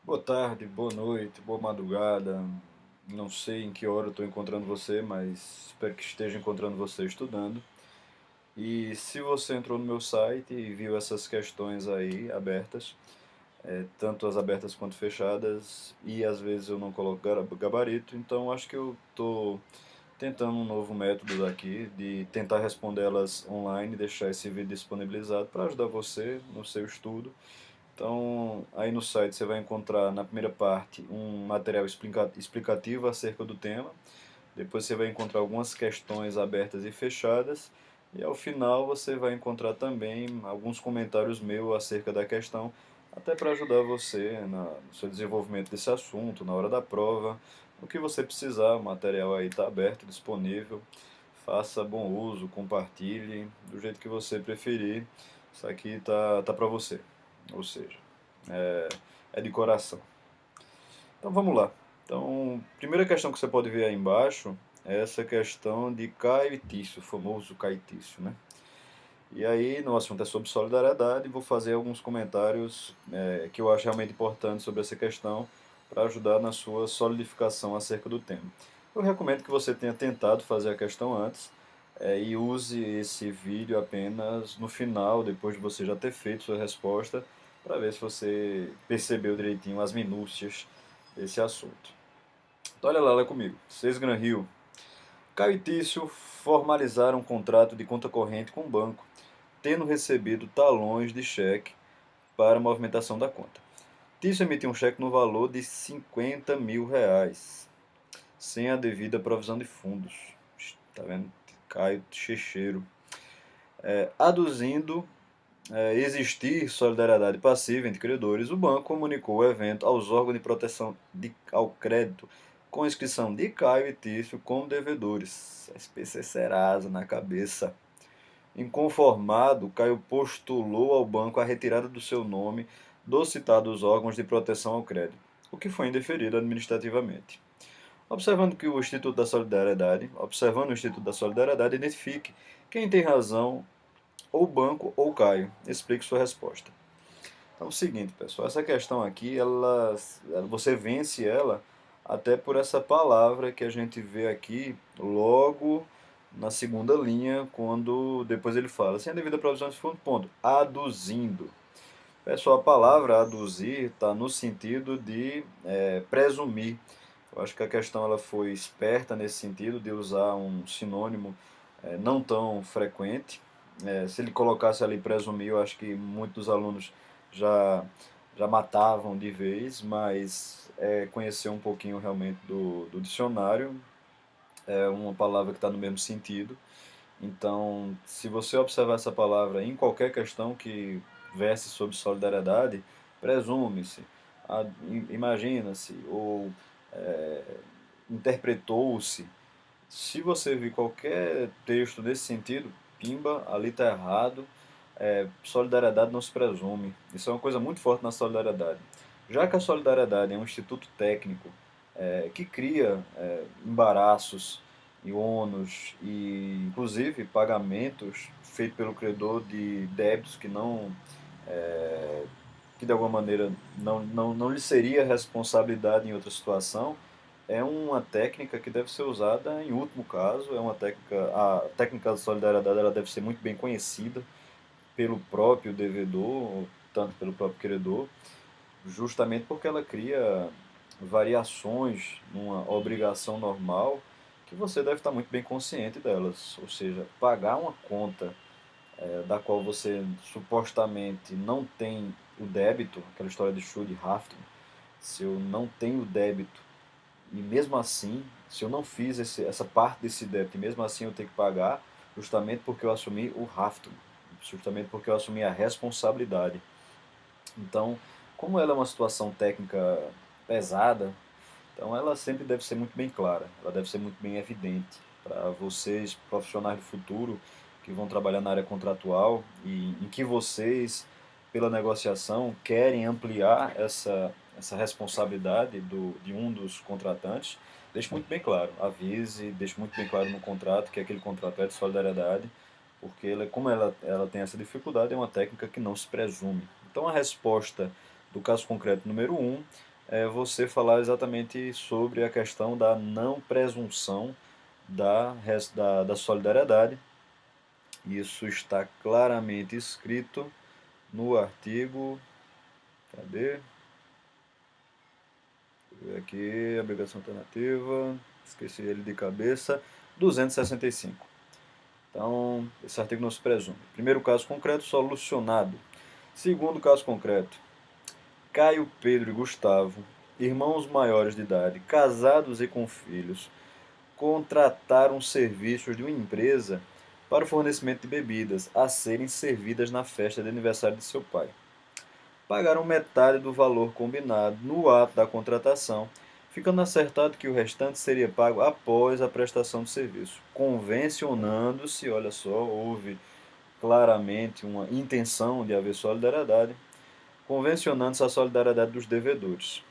Boa tarde, boa noite, boa madrugada. Não sei em que hora eu estou encontrando você, mas espero que esteja encontrando você estudando. E se você entrou no meu site e viu essas questões aí abertas, tanto as abertas quanto fechadas, e às vezes eu não coloco gabarito, então acho que eu estou tentando um novo método aqui de tentar responder elas online, deixar esse vídeo disponibilizado para ajudar você no seu estudo. Então, aí no site você vai encontrar na primeira parte um material explicativo acerca do tema. Depois você vai encontrar algumas questões abertas e fechadas. E ao final você vai encontrar também alguns comentários meus acerca da questão, até para ajudar você no seu desenvolvimento desse assunto, na hora da prova. O que você precisar, o material aí está aberto, disponível. Faça bom uso, compartilhe, do jeito que você preferir. Isso aqui tá para você. Ou seja, é, é de coração. Então vamos lá. Então, primeira questão que você pode ver aí embaixo é essa questão de Caio e Tício, o famoso Caio e Tício, né? E aí, no assunto é sobre solidariedade, vou fazer alguns comentários que eu acho realmente importantes sobre essa questão para ajudar na sua solidificação acerca do tema. Eu recomendo que você tenha tentado fazer a questão antes e use esse vídeo apenas no final, depois de você já ter feito sua resposta, para ver se você percebeu direitinho as minúcias desse assunto. Então, olha lá comigo. 6 Gran Rio. Caio e Tício formalizaram um contrato de conta corrente com o banco, tendo recebido talões de cheque para a movimentação da conta. Tício emitiu um cheque no valor de R$ 50.000, sem a devida provisão de fundos. Tá vendo? Caio Checheiro. Aduzindo existir solidariedade passiva entre credores, o banco comunicou o evento aos órgãos de proteção ao crédito, com inscrição de Caio e Tício como devedores. SPC Serasa na cabeça. Inconformado, Caio postulou ao banco a retirada do seu nome dos citados órgãos de proteção ao crédito, o que foi indeferido administrativamente. Observando o Instituto da Solidariedade, identifique quem tem razão, ou o banco ou Caio. Explique sua resposta. Então é o seguinte, pessoal, essa questão aqui, você vence ela até por essa palavra que a gente vê aqui logo na segunda linha, quando depois ele fala, sem a devida provisão de fundo, ponto, aduzindo. Pessoal, a palavra aduzir está no sentido de presumir. Eu acho que a questão ela foi esperta nesse sentido de usar um sinônimo não tão frequente. Se ele colocasse ali presumir, eu acho que muitos alunos já, já matavam de vez, mas conhecer um pouquinho realmente do dicionário é uma palavra que está no mesmo sentido. Então, se você observar essa palavra em qualquer questão que verse sobre solidariedade, presume-se, imagina-se ou é, interpretou-se. Se você vir qualquer texto nesse sentido, pimba, ali está errado. Solidariedade não se presume. Isso é uma coisa muito forte na solidariedade. Já que a solidariedade é um instituto técnico que cria embaraços e ônus e inclusive pagamentos feitos pelo credor de débitos que não que de alguma maneira não lhe seria responsabilidade em outra situação, é uma técnica que deve ser usada em último caso, é uma técnica, a técnica da solidariedade ela deve ser muito bem conhecida pelo próprio devedor, tanto pelo próprio credor, justamente porque ela cria variações numa obrigação normal que você deve estar muito bem consciente delas, ou seja, pagar uma conta da qual você supostamente não tem o débito, aquela história de Schuldhaftung, se eu não tenho o débito e mesmo assim, se eu não fiz essa parte desse débito e mesmo assim eu tenho que pagar, justamente porque eu assumi o Haftung, justamente porque eu assumi a responsabilidade. Então, como ela é uma situação técnica pesada, então ela sempre deve ser muito bem clara, ela deve ser muito bem evidente para vocês, profissionais do futuro, que vão trabalhar na área contratual e em que vocês, pela negociação, querem ampliar essa responsabilidade de um dos contratantes. Deixe muito bem claro, avise, deixe muito bem claro no contrato que aquele contrato é de solidariedade, porque como ela tem essa dificuldade, é uma técnica que não se presume. Então a resposta do caso concreto número um é você falar exatamente sobre a questão da não presunção da solidariedade. Isso está claramente escrito no artigo, cadê? Deixa eu ver aqui, obrigação alternativa, esqueci ele de cabeça, 265. Então, esse artigo não se presume. Primeiro caso concreto, solucionado. Segundo caso concreto, Caio, Pedro e Gustavo, irmãos maiores de idade, casados e com filhos, contrataram serviços de uma empresa para o fornecimento de bebidas a serem servidas na festa de aniversário de seu pai. Pagaram metade do valor combinado no ato da contratação, ficando acertado que o restante seria pago após a prestação do serviço, convencionando-se, olha só, houve claramente uma intenção de haver solidariedade, convencionando-se a solidariedade dos devedores.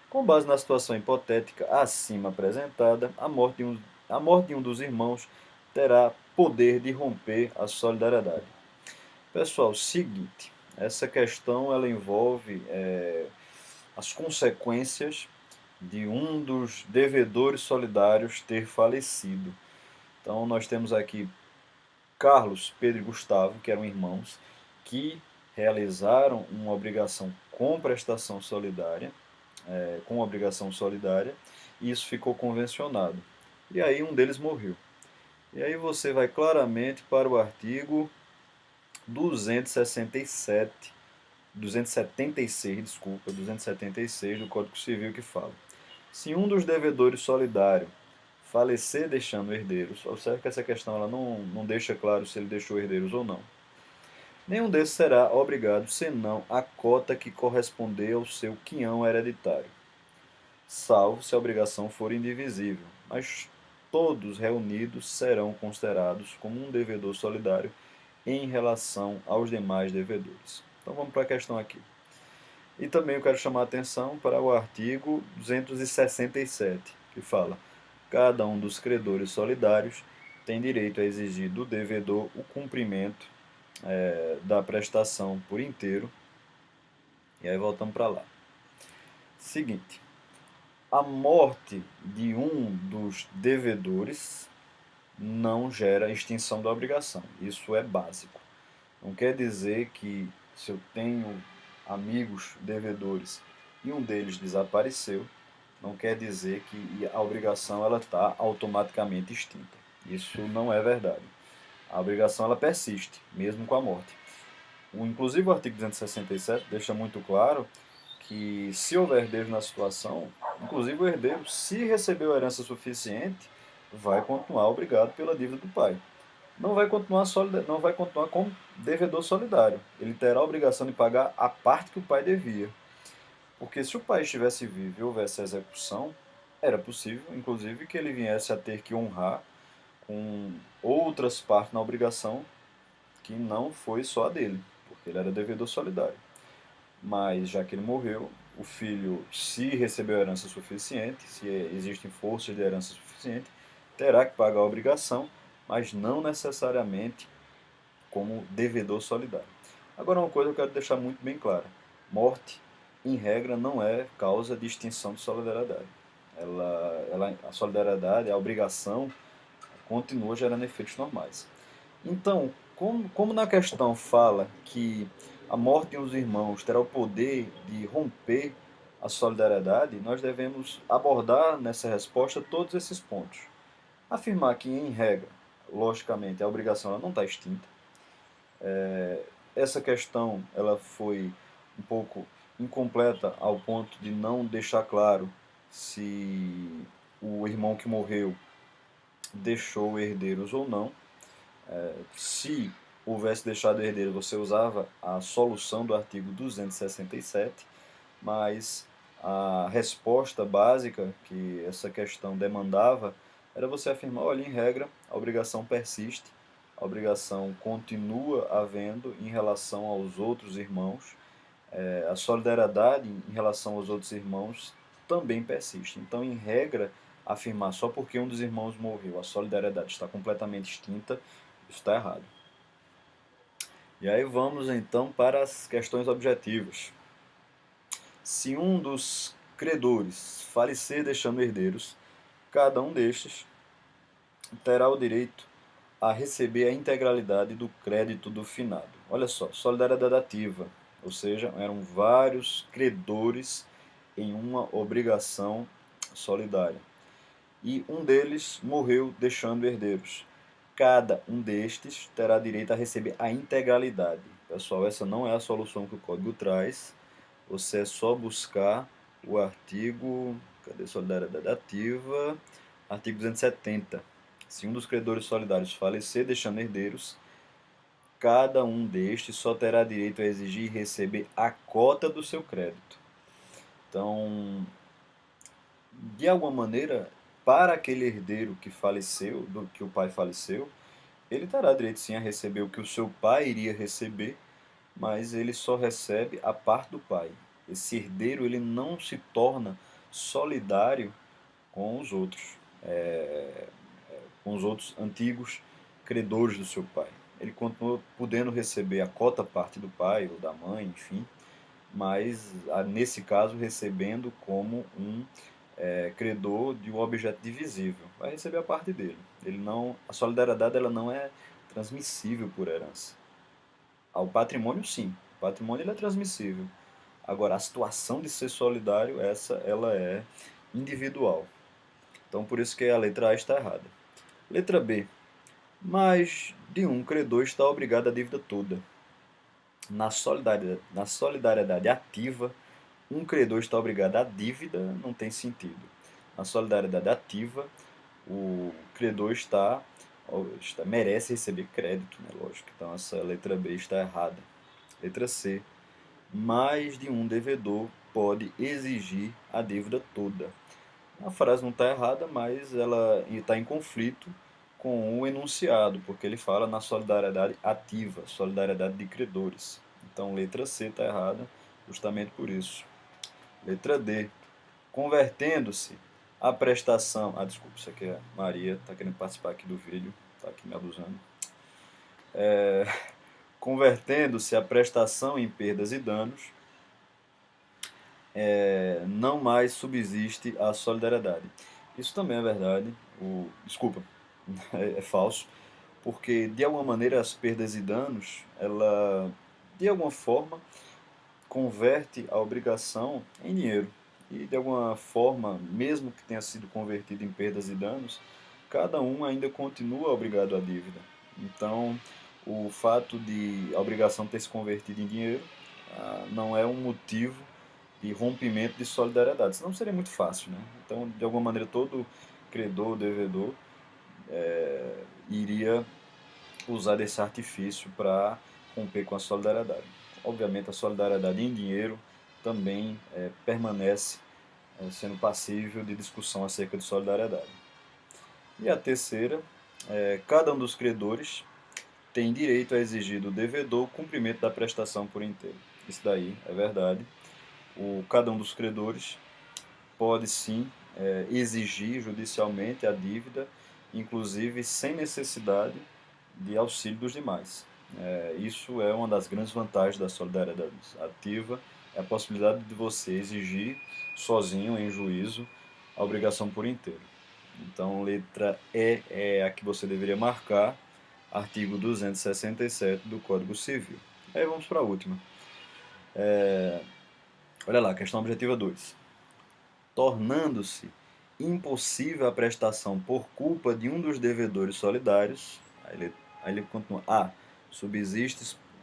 Com base na situação hipotética acima apresentada, a morte de um dos irmãos terá poder de romper a solidariedade. Pessoal, seguinte, essa questão ela envolve as consequências de um dos devedores solidários ter falecido. Então nós temos aqui Carlos, Pedro e Gustavo, que eram irmãos, que realizaram uma obrigação com prestação solidária, com obrigação solidária, e isso ficou convencionado. E aí um deles morreu. E aí você vai claramente para o artigo 267, 276, desculpa, 276 do Código Civil que fala: se um dos devedores solidário falecer deixando herdeiros, observe que essa questão ela não deixa claro se ele deixou herdeiros ou não. Nenhum desses será obrigado, senão a cota que corresponder ao seu quinhão hereditário, salvo se a obrigação for indivisível, mas todos reunidos serão considerados como um devedor solidário em relação aos demais devedores. Então vamos para a questão aqui. E também eu quero chamar a atenção para o artigo 267, que fala: cada um dos credores solidários tem direito a exigir do devedor o cumprimento da prestação por inteiro. E aí voltamos para lá. Seguinte, a morte de um dos devedores não gera extinção da obrigação. Isso é básico. Não quer dizer que se eu tenho amigos devedores e um deles desapareceu, não quer dizer que a obrigação ela está automaticamente extinta. Isso não é verdade. A obrigação ela persiste, mesmo com a morte. Inclusive o artigo 267 deixa muito claro que se houver herdeiro na situação, inclusive o herdeiro, se recebeu herança suficiente, vai continuar obrigado pela dívida do pai. Não vai continuar como devedor solidário. Ele terá a obrigação de pagar a parte que o pai devia. Porque se o pai estivesse vivo e houvesse execução, era possível, inclusive, que ele viesse a ter que honrar com outras partes na obrigação que não foi só a dele, porque ele era devedor solidário. Mas já que ele morreu, o filho, se recebeu herança suficiente, se existem forças de herança suficiente, terá que pagar a obrigação, mas não necessariamente como devedor solidário. Agora, uma coisa que eu quero deixar muito bem clara: morte, em regra, não é causa de extinção de solidariedade. A solidariedade, a obrigação, continua gerando efeitos normais. Então, como na questão fala que a morte de uns irmãos terá o poder de romper a solidariedade, nós devemos abordar nessa resposta todos esses pontos. Afirmar que, em regra, logicamente, a obrigação ela não está extinta. Essa questão ela foi um pouco incompleta ao ponto de não deixar claro se o irmão que morreu deixou herdeiros ou não. Se houvesse deixado herdeiro, você usava a solução do artigo 267, mas a resposta básica que essa questão demandava era você afirmar: olha, em regra, a obrigação persiste, a obrigação continua havendo em relação aos outros irmãos, a solidariedade em relação aos outros irmãos também persiste. Então, em regra, afirmar só porque um dos irmãos morreu, a solidariedade está completamente extinta, isso está errado. E aí vamos então para as questões objetivas. Se um dos credores falecer deixando herdeiros, cada um destes terá o direito a receber a integralidade do crédito do finado. Olha só, solidariedade ativa, ou seja, eram vários credores em uma obrigação solidária. E um deles morreu deixando herdeiros. Cada um destes terá direito a receber a integralidade. Pessoal, essa não é a solução que o código traz. Você é só buscar o artigo, cadê solidariedade ativa? Artigo 270. Se um dos credores solidários falecer deixando herdeiros, cada um destes só terá direito a exigir e receber a cota do seu crédito. Então, de alguma maneira, para aquele herdeiro que faleceu, do que o pai faleceu, ele terá direito sim a receber o que o seu pai iria receber, mas ele só recebe a parte do pai. Esse herdeiro ele não se torna solidário com os outros, com os outros antigos credores do seu pai. Ele continua podendo receber a cota parte do pai ou da mãe, enfim, mas nesse caso recebendo como um credor de um objeto divisível. Vai receber a parte dele. Ele não, a solidariedade ela não é transmissível por herança. Ao patrimônio, sim. O patrimônio ele é transmissível. Agora, a situação de ser solidário, ela é individual. Então, por isso que a letra A está errada. Letra B. Mais de um credor está obrigado à dívida toda. Na solidariedade ativa, um credor está obrigado à dívida, não tem sentido. Na solidariedade ativa, o credor merece receber crédito, né? Lógico. Então, essa letra B está errada. Letra C. Mais de um devedor pode exigir a dívida toda. A frase não está errada, mas ela está em conflito com o enunciado, porque ele fala na solidariedade ativa, solidariedade de credores. Então, letra C está errada, justamente por isso. Letra D. Convertendo-se a prestação. Ah, desculpa, isso aqui é Maria, está querendo participar aqui do vídeo, está aqui me abusando. Convertendo-se a prestação em perdas e danos, não mais subsiste a solidariedade. Isso também é verdade. Desculpa, é falso, porque de alguma maneira as perdas e danos, ela de alguma forma converte a obrigação em dinheiro. E de alguma forma, mesmo que tenha sido convertido em perdas e danos, cada um ainda continua obrigado à dívida. Então, o fato de a obrigação ter se convertido em dinheiro não é um motivo de rompimento de solidariedade, senão seria muito fácil, né? Então, de alguma maneira, todo credor, devedor, iria usar desse artifício para romper com a solidariedade. Obviamente, a solidariedade em dinheiro também permanece sendo passível de discussão acerca de solidariedade. E a terceira, cada um dos credores tem direito a exigir do devedor o cumprimento da prestação por inteiro. Isso daí é verdade. Cada um dos credores pode sim exigir judicialmente a dívida, inclusive sem necessidade de auxílio dos demais. Isso é uma das grandes vantagens da solidariedade ativa, é a possibilidade de você exigir sozinho, em juízo, a obrigação por inteiro. Então, letra E é a que você deveria marcar, artigo 267 do Código Civil. Aí vamos para a última. Olha lá, questão objetiva 2. Tornando-se impossível a prestação por culpa de um dos devedores solidários, aí ele continua, A.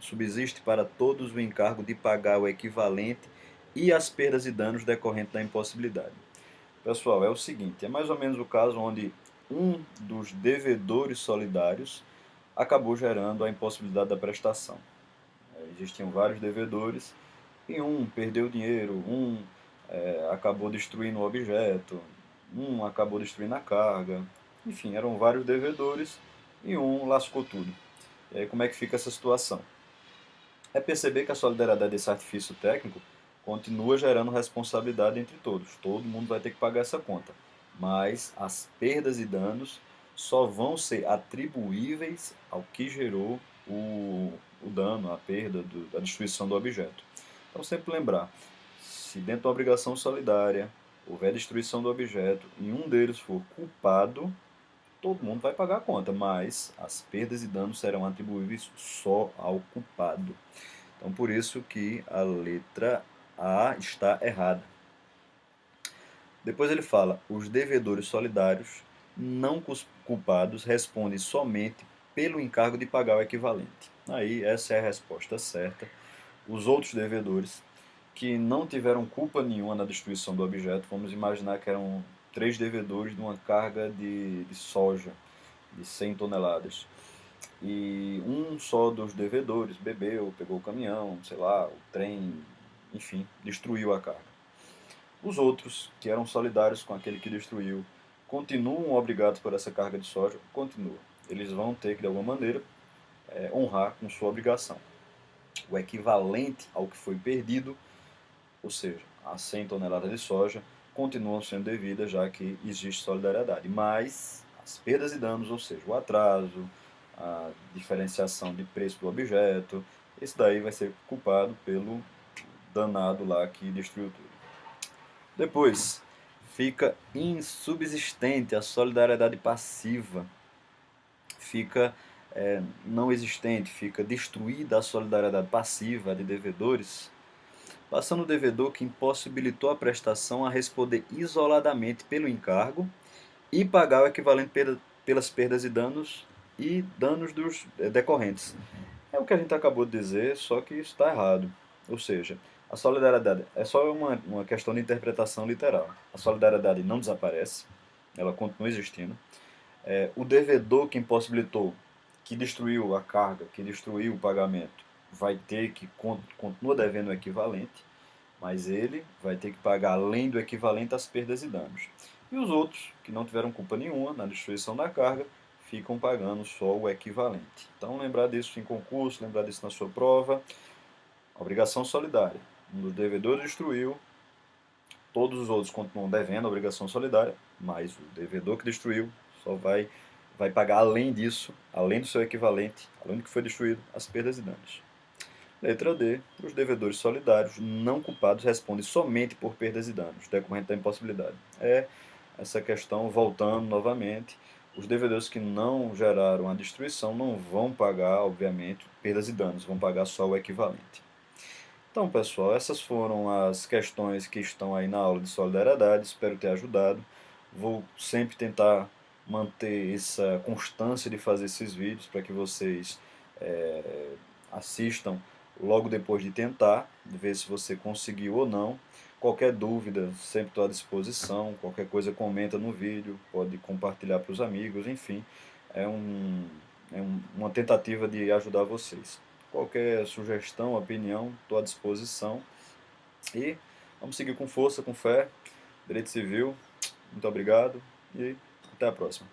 Subsiste para todos o encargo de pagar o equivalente e as perdas e danos decorrentes da impossibilidade. Pessoal, é o seguinte, é mais ou menos o caso onde um dos devedores solidários acabou gerando a impossibilidade da prestação. Existiam vários devedores e um perdeu dinheiro, um acabou destruindo o objeto, um acabou destruindo a carga. Enfim, eram vários devedores e um lascou tudo. E aí como é que fica essa situação? É perceber que a solidariedade desse artifício técnico continua gerando responsabilidade entre todos. Todo mundo vai ter que pagar essa conta. Mas as perdas e danos só vão ser atribuíveis ao que gerou o dano, a perda, a destruição do objeto. Então sempre lembrar, se dentro da obrigação solidária houver destruição do objeto e um deles for culpado, todo mundo vai pagar a conta, mas as perdas e danos serão atribuíveis só ao culpado. Então, por isso que a letra A está errada. Depois ele fala, os devedores solidários não culpados respondem somente pelo encargo de pagar o equivalente. Aí, essa é a resposta certa. Os outros devedores que não tiveram culpa nenhuma na destruição do objeto, vamos imaginar que eram 3 devedores de uma carga de soja de 100 toneladas. E um só dos devedores bebeu, pegou o caminhão, sei lá, o trem, enfim, destruiu a carga. Os outros, que eram solidários com aquele que destruiu, continuam obrigados por essa carga de soja? Continuam. Eles vão ter que, de alguma maneira, honrar com sua obrigação. O equivalente ao que foi perdido, ou seja, as 100 toneladas de soja, continuam sendo devidas, já que existe solidariedade. Mas as perdas e danos, ou seja, o atraso, a diferenciação de preço do objeto, esse daí vai ser culpado pelo danado lá que destruiu tudo. Depois, fica insubsistente a solidariedade passiva. Fica não existente, fica destruída a solidariedade passiva de devedores, passando o devedor que impossibilitou a prestação a responder isoladamente pelo encargo e pagar o equivalente pelas perdas e danos dos decorrentes. É o que a gente acabou de dizer, só que isso está errado. Ou seja, a solidariedade é só uma questão de interpretação literal. A solidariedade não desaparece, ela continua existindo. O devedor que impossibilitou, que destruiu a carga, que destruiu o pagamento, vai ter que continua devendo o equivalente, mas ele vai ter que pagar além do equivalente as perdas e danos. E os outros, que não tiveram culpa nenhuma na destruição da carga, ficam pagando só o equivalente. Então, lembrar disso em concurso, lembrar disso na sua prova. Obrigação solidária. Um dos devedores destruiu, todos os outros continuam devendo a obrigação solidária, mas o devedor que destruiu só vai pagar além disso, além do seu equivalente, além do que foi destruído, as perdas e danos. Letra D. Os devedores solidários não culpados respondem somente por perdas e danos, decorrente da impossibilidade. Essa questão, voltando novamente, os devedores que não geraram a destruição não vão pagar, obviamente, perdas e danos, vão pagar só o equivalente. Então, pessoal, essas foram as questões que estão aí na aula de solidariedade, espero ter ajudado. Vou sempre tentar manter essa constância de fazer esses vídeos para que vocês assistam logo depois de tentar, ver se você conseguiu ou não. Qualquer dúvida, sempre estou à disposição, qualquer coisa comenta no vídeo, pode compartilhar para os amigos, enfim, uma tentativa de ajudar vocês. Qualquer sugestão, opinião, estou à disposição. E vamos seguir com força, com fé. Direito Civil, muito obrigado e até a próxima.